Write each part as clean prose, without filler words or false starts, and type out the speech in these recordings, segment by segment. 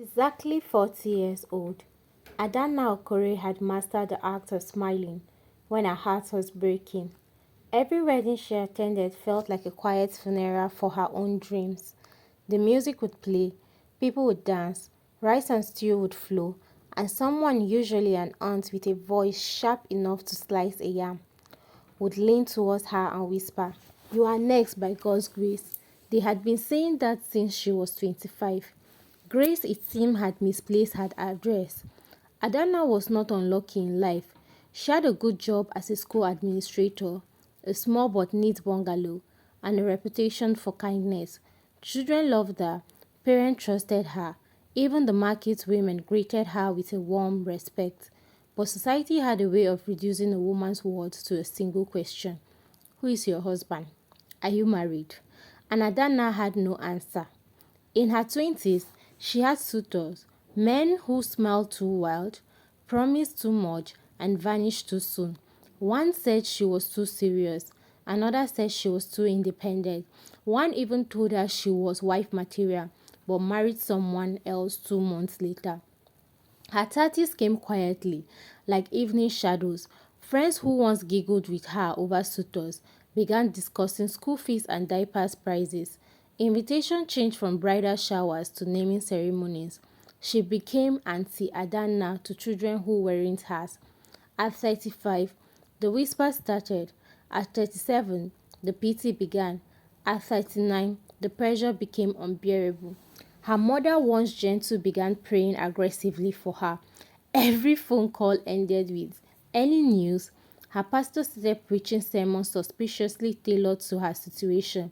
Exactly 40 years old, Adana Okore had mastered the art of smiling when her heart was breaking. Every wedding she attended felt like a quiet funeral for her own dreams. The music would play, people would dance, rice and stew would flow, and someone, usually an aunt with a voice sharp enough to slice a yam, would lean towards her and whisper, "You are next by God's grace." They had been saying that since she was 25. Grace, it seemed, had misplaced her address. Adana was not unlucky in life. She had a good job as a school administrator, a small but neat bungalow, and a reputation for kindness. Children loved her, parents trusted her, even the market women greeted her with a warm respect. But society had a way of reducing a woman's words to a single question: who is your husband? Are you married? And Adana had no answer. In her 20s, she had suitors, men who smiled too wild, promised too much, and vanished too soon. One said she was too serious, another said she was too independent. One even told her she was wife material, but married someone else 2 months later. Her 30s came quietly, like evening shadows. Friends who once giggled with her over suitors began discussing school fees and diapers prices. Invitation changed from bridal showers to naming ceremonies. She became Auntie Adana to children who weren't hers. At 35, the whisper started. At 37, the pity began. At 39, the pressure became unbearable. Her mother, once gentle, began praying aggressively for her. Every phone call ended with, "Any news?" Her pastor started preaching sermons suspiciously tailored to her situation.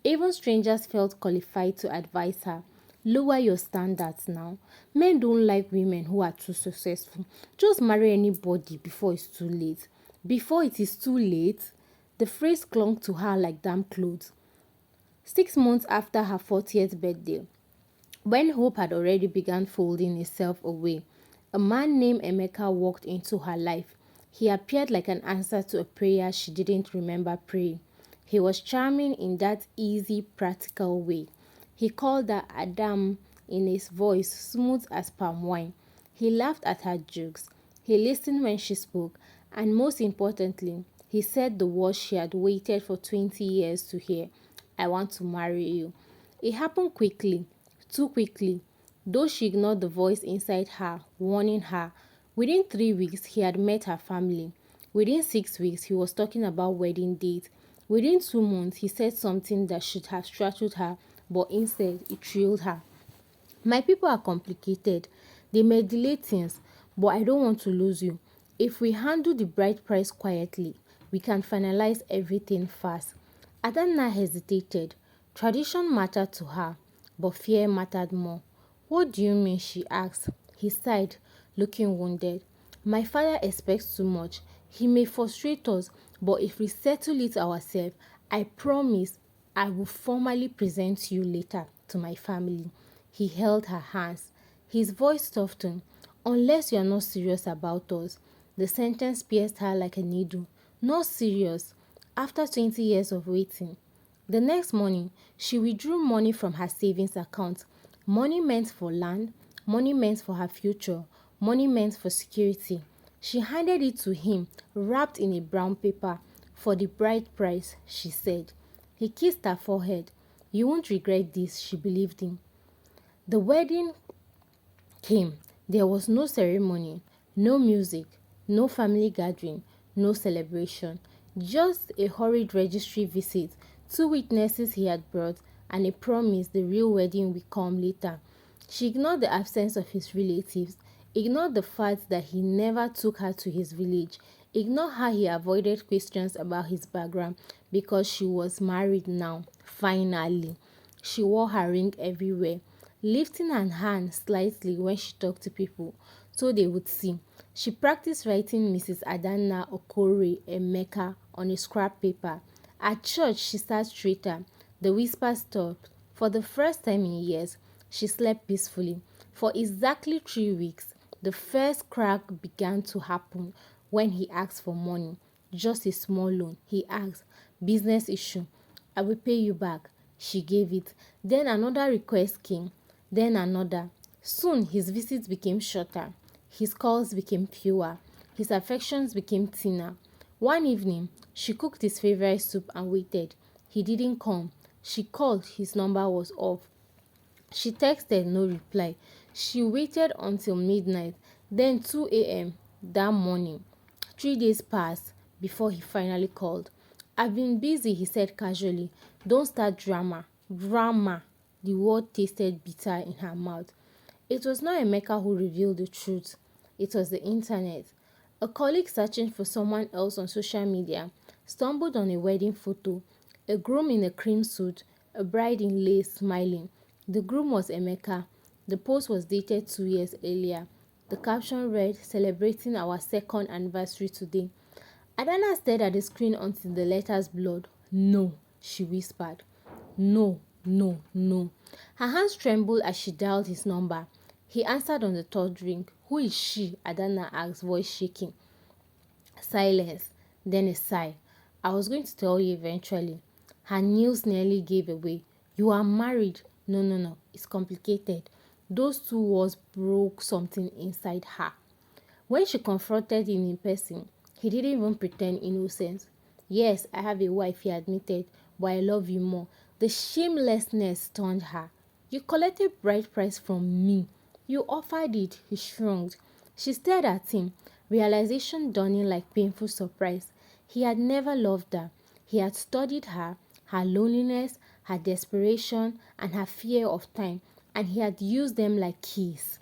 Even strangers felt qualified to advise her. "Lower your standards now. Men don't like women who are too successful. Just marry anybody before it's too late." Before it is too late? The phrase clung to her like damp clothes. 6 months after her 40th birthday, when hope had already begun folding itself away, a man named Emeka walked into her life. He appeared like an answer to a prayer she didn't remember praying. He was charming in that easy, practical way. He called her Adam in his voice smooth as palm wine. He laughed at her jokes. He listened when she spoke, and most importantly, he said the words she had waited for 20 years to hear: "I want to marry you." It happened quickly, too quickly, though she ignored the voice inside her, warning her. Within 3 weeks, he had met her family. Within 6 weeks, he was talking about wedding date. Within 2 months, he said something that should have startled her, but instead, it thrilled her. "My people are complicated. They may delay things, but I don't want to lose you. If we handle the bride price quietly, we can finalize everything fast." Adana hesitated. Tradition mattered to her, but fear mattered more. "What do you mean?" she asked. He sighed, looking wounded. "My father expects too much. He may frustrate us, but if we settle it ourselves, I promise I will formally present you later to my family." He held her hands. His voice softened. "Unless you are not serious about us." The sentence pierced her like a needle. Not serious. After 20 years of waiting. The next morning, she withdrew money from her savings account. Money meant for land, money meant for her future, money meant for security. She handed it to him, wrapped in a brown paper. "For the bride price," she said. He kissed her forehead. "You won't regret this," she believed him. The wedding came. There was no ceremony, no music, no family gathering, no celebration. Just a hurried registry visit, two witnesses he had brought, and a promise the real wedding would come later. She ignored the absence of his relatives, ignored the fact that he never took her to his village, ignored how he avoided questions about his background because she was married now, finally. She wore her ring everywhere, lifting her hand slightly when she talked to people so they would see. She practiced writing Mrs. Adana Okore Emeka on a scrap paper. At church, she sat straighter. The whisper stopped. For the first time in years, she slept peacefully. For exactly 3 weeks, the first crack began to happen when he asked for money. Just a small loan. He asked, "Business issue. I will pay you back." She gave it. Then another request came. Then another. Soon his visits became shorter, his calls became fewer, his affections became thinner. One evening, she cooked his favorite soup and waited. He didn't come. She called, his number was off. She texted, no reply. She waited until midnight, then 2 a.m. that morning. 3 days passed before he finally called. I've been busy, he said casually. Don't start drama. Drama. The word tasted bitter in her mouth. It was not Emeka who revealed the truth. It was the internet. A colleague searching for someone else on social media stumbled on a wedding photo, a groom in a cream suit, a bride in lace smiling. The groom was Emeka. The post was dated 2 years earlier. The caption read, celebrating our second anniversary today. Adana stared at the screen until the letters blurred. No, she whispered. No, no, no. Her hands trembled as she dialed his number. He answered on the third ring. Who is she? Adana asked, voice shaking. Silence, then a sigh. I was going to tell you eventually. Her nails nearly gave away. You are married. No, no, no. It's complicated. Those two words broke something inside her. When she confronted him in person, he didn't even pretend innocence. Yes, I have a wife, he admitted, but I love you more. The shamelessness stunned her. You collected bride price from me. You offered it, he shrugged. She stared at him, realization dawning like painful surprise. He had never loved her. He had studied her, her loneliness, her desperation, and her fear of time, and he had used them like keys.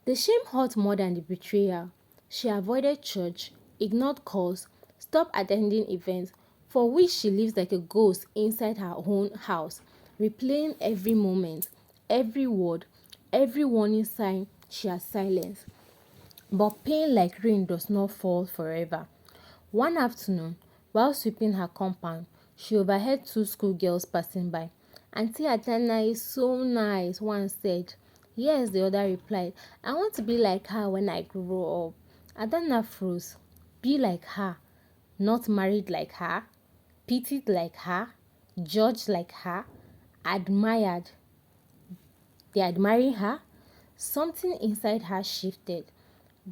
The shame hurt more than the betrayal. She avoided church, ignored calls, stopped attending events, for which she lives like a ghost inside her own house, replaying every moment, every word, every warning sign she has silenced. But pain like rain does not fall forever. One afternoon, while sweeping her compound, she overheard two schoolgirls passing by. Auntie Atana is so nice, one said. Yes, the other replied. I want to be like her when I grow up. Adana froze. Be like her. Not married like her. Pitied like her. Judged like her. Admired. They admiring her? Something inside her shifted.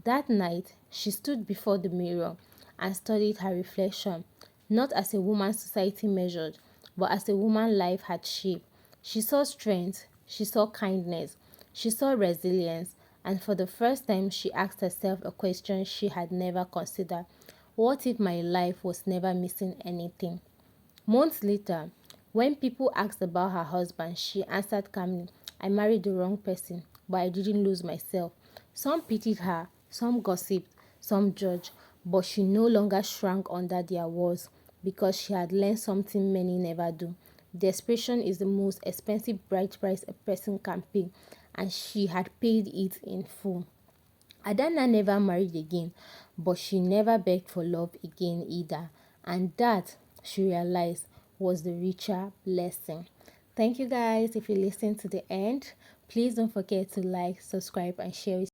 That night, she stood before the mirror and studied her reflection, not as a woman society measured, but as a woman life had shaped. She saw strength, she saw kindness, she saw resilience, and for the first time, she asked herself a question she had never considered. What if my life was never missing anything? Months later, when people asked about her husband, she answered calmly, I married the wrong person, but I didn't lose myself. Some pitied her, some gossiped, some judged, but she no longer shrank under their walls because she had learned something many never do. Desperation is the most expensive bride price a person can pay, and she had paid it in full. Adana never married again, but she never begged for love again either. And that, she realized, was the richer blessing. Thank you guys. If you listen to the end, please don't forget to like, subscribe, and share with